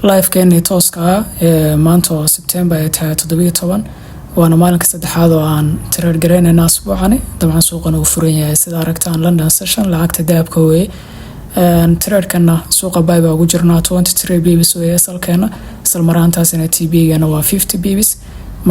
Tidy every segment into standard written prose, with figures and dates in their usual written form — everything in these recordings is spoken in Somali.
live كأني توسكا مانتو سبتمبر تدبي طبعا وأنا مالك استدحاد وعن ترى جرينا الناس بوعني طبعا سوقنا وفرينيا سيدا ركتان لندن سيشن لعقت داب كوي ترى كنا سوق بايبا وجرنا 23 بيبس ويصل كنا صار مران تاسنا تي بي أنا 50 بيبس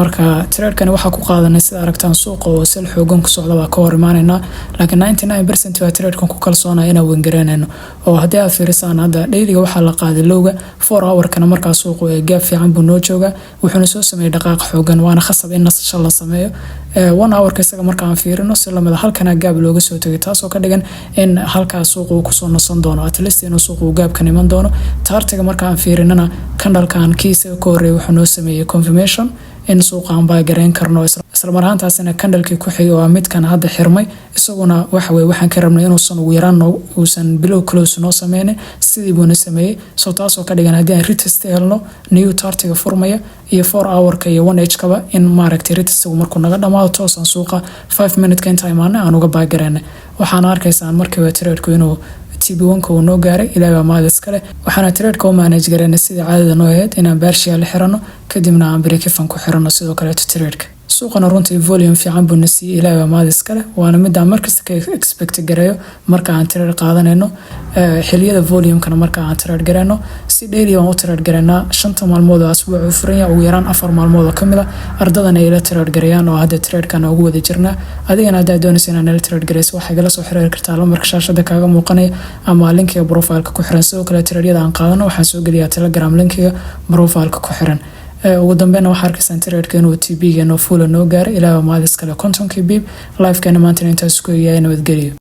marka trade-kan waxa ku qaadanay sida aragtaan suuqa oo sel xoogan ku socda waa ka hor imaanayna laakiin 99% waa trade-kan ku kalsoonaa inaan wangareynayno oo haddii aad fiirisaan hadda daily waxa la qaaday lowga 4 hour kana markaa suuqu ee gaab fiican buu noo jooga wuxuuna soo sameeyay dhaqaaq xoogan waana khasab in nasasho la sameeyo 1 hour isaga marka aan fiirino si lamada halkana gaab looga soo tagay taasoo ka dhigan in halka suuqu ku soo nasan doono at least inuu suuqu gaab ka iman doono taartiga marka aan fiirinana candle-kan kiisa ka horeeyay wuxuu noo sameeyay confirmation in suuqaan baa gareyn karno isla marhaantaasina candle-kii ku xigay waa midkan hadda xirmay isaguna waxa weeye waxaan ka rabnay inuusan ugu yaraan uusan below close noo sameynin sidii buuna sameeyey soo taasoo ka dhigan haddii aan retest helno new tartiga furmaya iyo 4 hour-ka iyo 1h kaba in maaragtay retestigu markuu naga dhamaado toosan suuqa 5 minute-ka inta imaanay aan uga baagareynay waxaan arkaysaan markiiba trade-ku inuu TB1 uu noo gaaray ilaa maadis kale waxaana trade-ka u manage gareynay sida caadada noo ahayd inaan baarshiya la xirano kadibna aan break-even ku xirano sidoo kale trade-ka suuqana runtii volume fiican buu nasiiyay ilaa maadis kale waana mid aan markasta ka expect gareeyo marka aan trade qaadanayno xilliyada volume-kana marka aan trade gareyno si daily aan u trade gareynaa 5 maalmood oo asbuuc u furan yahay ugu yaraan 4 maalmood oo kamid ah ardadana ay la trade gareeyaan oo hadda trade-kan ugu wada jirnaa adigana hadda doonaysa inaad la trade gareyso waxay gala soo xiriir kartaa lambarka shaashada kaaga muuqanaya ama linkiga profile-ka ku xiran sidoo kale trade-yada aan qaadano waxaan soo geliyaa Telegram linkiga profile-ka ku xiran ugu dambeyn waxa arkaysan trade-ka inuu TB-ga noo full noo gaaray ilaa maadis kale 50 bib live-kana maanta intaas ku yahay nabadgelyo